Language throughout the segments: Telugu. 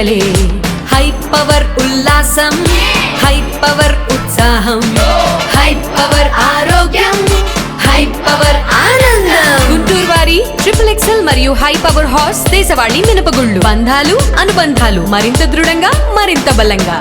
పండగలే హై పవర్ ఉల్లాసం హై పవర్ ఉత్సాహం హై పవర్ ఆరోగ్యం హై పవర్ ఆనందం. గుంటూరు వారి XXL మరియు హై పవర్ హార్స్ దేశవాళీ మినపగుళ్ళు. బంధాలు అనుబంధాలు మరింత దృఢంగా మరింత బలంగా.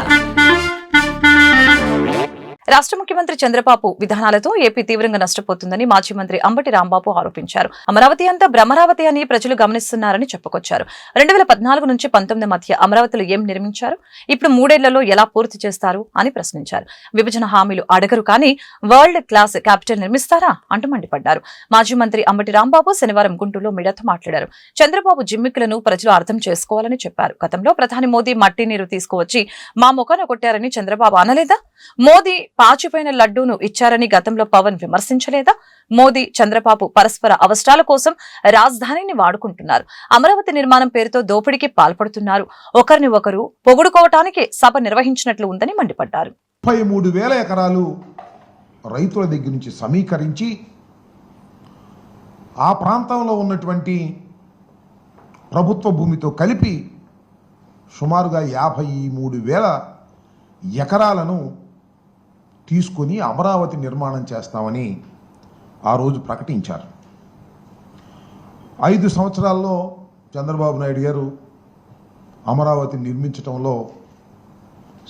రాష్ట్ర ముఖ్యమంత్రి చంద్రబాబు విధానాలతో ఏపీ తీవ్రంగా నష్టపోతుందని మాజీ మంత్రి అంబటి రాంబాబు ఆరోపించారు. అమరావతి అంతా భ్రమరావతి అని ప్రజలు గమనిస్తున్నారని చెప్పుకొచ్చారు. 2014 నుంచి 19 మధ్య అమరావతిలో ఏం నిర్మించారు, ఇప్పుడు 3 ఏళ్లలో ఎలా పూర్తి చేస్తారు అని ప్రశ్నించారు. విభజన హామీలు అడగరు కానీ వరల్డ్ క్లాస్ క్యాపిటల్ నిర్మిస్తారా అంటూ మండిపడ్డారు. మాజీ మంత్రి అంబటి రాంబాబు శనివారం గుంటూరులో మీడియాతో మాట్లాడారు. చంద్రబాబు జిమ్మికులను ప్రజలు అర్థం చేసుకోవాలని చెప్పారు. గతంలో ప్రధాని మోదీ మట్టి నీరు తీసుకువచ్చి మా ముఖాన కొట్టారని చంద్రబాబు అనలేదా? మోదీ పాచిపోయిన లడ్డూను ఇచ్చారని గతంలో పవన్ విమర్శించలేదా? మోదీ చంద్రబాబు పరస్పర అవసరాల కోసం రాజధానిని వాడుకుంటున్నారు. అమరావతి నిర్మాణం పేరుతో దోపిడీకి పాల్పడుతున్నారు. ఒకరిని ఒకరు పొగుడుకోవటానికి సభ నిర్వహించినట్లు ఉందని మండిపడ్డారు. 33,000 ఎకరాలు రైతుల దగ్గర నుంచి సమీకరించి ఆ ప్రాంతంలో ఉన్నటువంటి ప్రభుత్వ భూమితో కలిపి సుమారుగా 53,000 ఎకరాలను తీసుకొని అమరావతి నిర్మాణం చేస్తామని ఆ రోజు ప్రకటించారు. 5 సంవత్సరాల్లో చంద్రబాబు నాయుడు గారు అమరావతి నిర్మించడంలో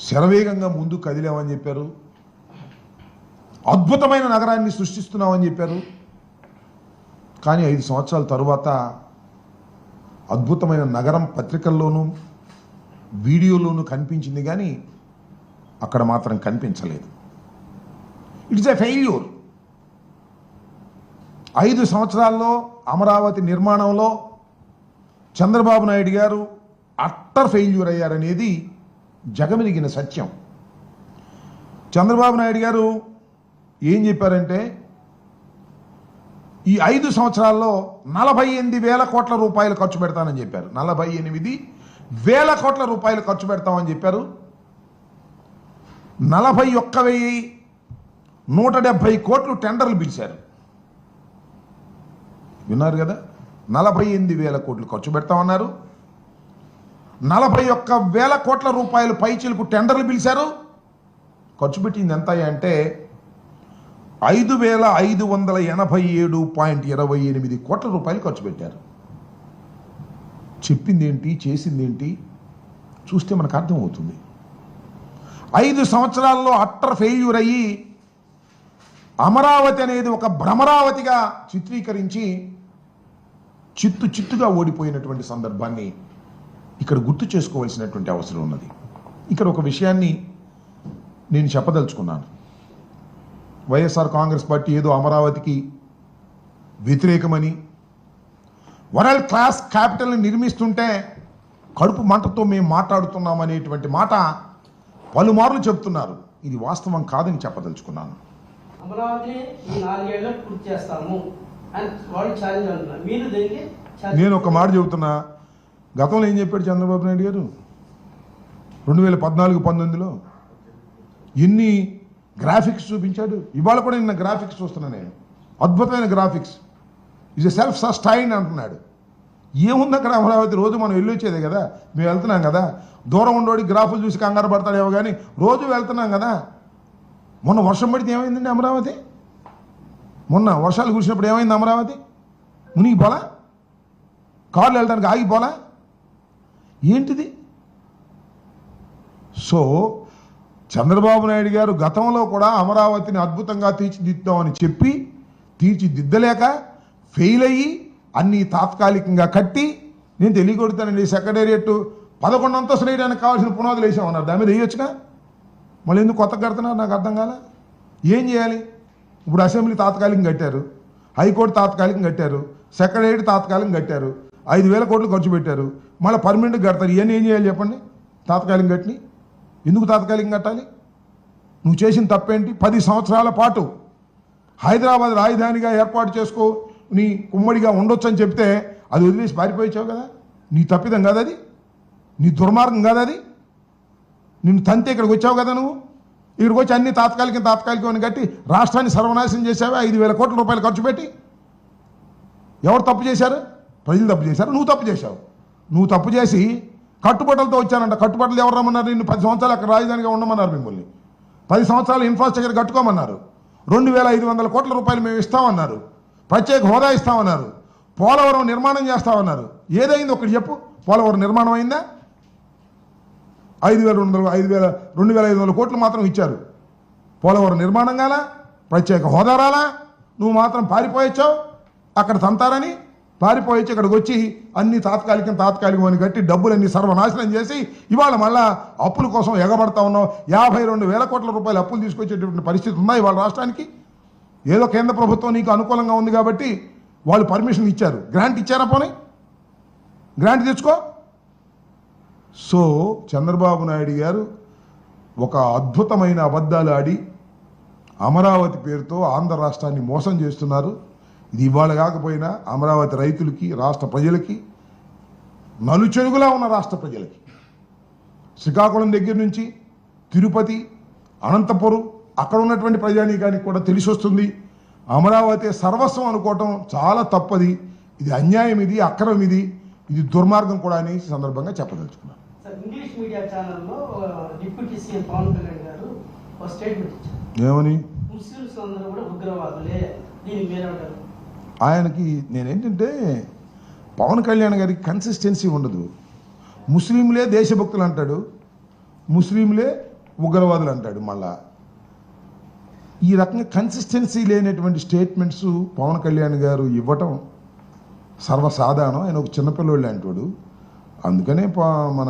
శరవేగంగా ముందు కదిలామని చెప్పారు. అద్భుతమైన నగరాన్ని సృష్టిస్తున్నామని చెప్పారు. కానీ 5 సంవత్సరాల తరువాత అద్భుతమైన నగరం పత్రికల్లోనూ వీడియోలోనూ కనిపించింది కానీ అక్కడ మాత్రం కనిపించలేదు. It's a failure. 5 సంవత్సరాల్లో అమరావతి నిర్మాణంలో చంద్రబాబు నాయుడు గారు అట్టర్ ఫెయిల్యూర్ అయ్యారనేది జగమెరిగిన సత్యం. చంద్రబాబు నాయుడు గారు ఏం చెప్పారంటే ఈ 5 సంవత్సరాల్లో 48,000 కోట్ల రూపాయలు ఖర్చు పెడతానని చెప్పారు. 48,000 కోట్ల రూపాయలు ఖర్చు పెడతామని చెప్పారు. 41,170 కోట్లు టెండర్లు పిలిచారు. విన్నారు కదా, 48,000 కోట్లు ఖర్చు పెడతామన్నారు. 41,000 కోట్ల రూపాయలు పైచిలకు టెండర్లు పిలిచారు. ఖర్చు పెట్టింది ఎంత అంటే 5,587.28 కోట్ల రూపాయలు ఖర్చు పెట్టారు. చెప్పింది ఏంటి, చేసింది ఏంటి చూస్తే మనకు అర్థమవుతుంది. 5 సంవత్సరాల్లో అట్టర్ ఫెయిల్యూర్ అయ్యి అమరావతి అనేది ఒక భ్రమరావతిగా చిత్రీకరించి చిత్తుగా ఓడిపోయినటువంటి సందర్భాన్ని ఇక్కడ గుర్తు చేసుకోవాల్సినటువంటి అవసరం ఉన్నది. ఇక్కడ ఒక విషయాన్ని నేను చెప్పదలుచుకున్నాను. వైఎస్ఆర్ కాంగ్రెస్ పార్టీ ఏదో అమరావతికి వ్యతిరేకమని వరల్డ్ క్లాస్ క్యాపిటల్ని నిర్మిస్తుంటే కడుపు మంటతో మేము మాట్లాడుతున్నామనేటువంటి మాట పలుమార్లు చెప్తున్నారు. ఇది వాస్తవం కాదని చెప్పదలుచుకున్నాను. నేను ఒక మాట చెబుతున్నా. గతంలో ఏం చెప్పాడు చంద్రబాబు నాయుడు గారు? 2014-19లో ఎన్ని గ్రాఫిక్స్ చూపించాడు. ఇవాళ కూడా నిన్న గ్రాఫిక్స్ చూస్తున్నా నేను. అద్భుతమైన graphics. Is a self sustain అంటున్నాడు. ఏముంది అక్కడ అమరావతి? రోజు మనం వెళ్ళొచ్చేదే కదా, మేము వెళ్తున్నాం కదా. దూరం ఉండోడి గ్రాఫులు చూసి కంగారు పడతాడేమో కానీ రోజు వెళ్తున్నాం కదా. మొన్న వర్షం పడితే ఏమైందండి అమరావతి? మొన్న వర్షాలు కురిసినప్పుడు ఏమైంది అమరావతి? మునిగిపోలా? కార్లు వెళ్ళడానికి ఆగిపోలా? ఏంటిది? సో చంద్రబాబు నాయుడు గారు గతంలో కూడా అమరావతిని అద్భుతంగా తీర్చిదిద్దామని చెప్పి తీర్చిదిద్దలేక ఫెయిల్ అయ్యి అన్నీ తాత్కాలికంగా కట్టి, నేను తెలియకొడతానండి సెక్రటేరియట్ 11 అంతస్తులు వేయడానికి కావాల్సిన పునాదులు వేసామన్నారు. దాని మీద వేయొచ్చుగా. మళ్ళీ ఎందుకు కొత్తగా కడుతున్నారు నాకు అర్థం కాలే. ఏం చేయాలి? ఇప్పుడు అసెంబ్లీ తాత్కాలికంగా కట్టారు, హైకోర్టు తాత్కాలికంగా కట్టారు, సెక్రటేరియట్ తాత్కాలికంగా కట్టారు, 5,000 కోట్లు ఖర్చు పెట్టారు. మళ్ళీ పర్మనెంట్గా కడతారు. ఇవన్నీ ఏం చేయాలి చెప్పండి? తాత్కాలికంగా కట్టిని ఎందుకు తాత్కాలికంగా కట్టాలి? నువ్వు చేసిన తప్పేంటి? 10 సంవత్సరాల పాటు హైదరాబాద్ రాజధానిగా ఏర్పాటు చేసుకో, నీ ఉమ్మడిగా ఉండొచ్చు అని చెప్తే అది వదిలేసి పారిపోయించావు కదా. నీ తప్పిదం కాదు అది, నీ దుర్మార్గం కాదు అది. నిన్ను తంతే ఇక్కడికి వచ్చావు కదా. నువ్వు ఇక్కడికి వచ్చి అన్ని తాత్కాలికం కట్టి రాష్ట్రాన్ని సర్వనాశనం చేసావే 5,000 కోట్ల రూపాయలు ఖర్చు పెట్టి. ఎవరు తప్పు చేశారు? ప్రజలు తప్పు చేశారు. నువ్వు తప్పు చేశావు. నువ్వు తప్పు చేసి కట్టుబట్టలతో వచ్చానంట. కట్టుబట్టలు ఎవరు రమ్మన్నారు? నిన్ను 10 సంవత్సరాలు అక్కడ రాజధానిగా ఉండమన్నారు. మిమ్మల్ని 10 సంవత్సరాలు ఇన్ఫ్రాస్ట్రక్చర్ కట్టుకోమన్నారు. 2,500 కోట్ల రూపాయలు మేము ఇస్తామన్నారు. ప్రత్యేక హోదా ఇస్తామన్నారు. పోలవరం నిర్మాణం చేస్తామన్నారు. ఏదైంది ఒకటి చెప్పు? పోలవరం నిర్మాణం అయిందా? 2,500 కోట్లు మాత్రం ఇచ్చారు. పోలవరం నిర్మాణం కాలా? ప్రత్యేక హోదా రాలా? నువ్వు మాత్రం పారిపోయొచ్చావు. అక్కడ తంతారని పారిపోయొచ్చి ఇక్కడికి వచ్చి అన్ని తాత్కాలికం అని కట్టి డబ్బులన్నీ సర్వనాశనం చేసి ఇవాళ మళ్ళా అప్పుల కోసం ఎగబడతా ఉన్నావు. 52,000 కోట్ల రూపాయలు అప్పులు తీసుకొచ్చేటటువంటి పరిస్థితి ఉందా ఇవాళ రాష్ట్రానికి? ఏదో కేంద్ర ప్రభుత్వం నీకు అనుకూలంగా ఉంది కాబట్టి వాళ్ళు పర్మిషన్ ఇచ్చారు. గ్రాంట్ ఇచ్చారా? పోనీ గ్రాంట్ తెచ్చుకో. సో చంద్రబాబు నాయుడు గారు ఒక అద్భుతమైన అబద్ధాలు ఆడి అమరావతి పేరుతో ఆంధ్ర రాష్ట్రాన్ని మోసం చేస్తున్నారు. ఇది ఇవాళ కాకపోయినా అమరావతి రైతులకి, రాష్ట్ర ప్రజలకి, నలుచెరుగులా ఉన్న రాష్ట్ర ప్రజలకి, శ్రీకాకుళం దగ్గర నుంచి తిరుపతి, అనంతపురం అక్కడ ఉన్నటువంటి ప్రజానీకానికి కూడా తెలిసి వస్తుంది. అమరావతి సర్వస్వం అనుకోవటం చాలా తప్పది. ఇది అన్యాయం, ఇది అక్రమం, ఇది దుర్మార్గం కూడా అని సందర్భంగా చెప్పదలుచుకున్నాను. ఇంగ్లీష్ మీడియా ఛానల్లో డిప్యూటీ సీఎం పవన్ కళ్యాణ్ గారు ఒక స్టేట్మెంట్ ఇచ్చారు. ఏమని? ముస్లింస్ అందరూ కూడా ఉగ్రవాదులే. దీనికి మీరేమంటారు? ఆయనకి నేనేంటంటే పవన్ కళ్యాణ్ గారికి కన్సిస్టెన్సీ ఉండదు. ముస్లింలే దేశభక్తులు అంటాడు, ముస్లింలే ఉగ్రవాదులు అంటాడు. మళ్ళా ఈ రకంగా కన్సిస్టెన్సీ లేనటువంటి స్టేట్మెంట్స్ పవన్ కళ్యాణ్ గారు ఇవ్వటం సర్వసాధారణం. ఆయన ఒక చిన్నపిల్లోళ్ళు అంటాడు. అందుకనే మన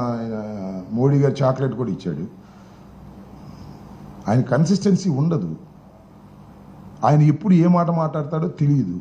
మోడీ గారు చాక్లెట్ కూడా ఇచ్చాడు. ఆయన కన్సిస్టెన్సీ ఉండదు. ఆయన ఎప్పుడు ఏ మాట మాట్లాడతాడో తెలియదు.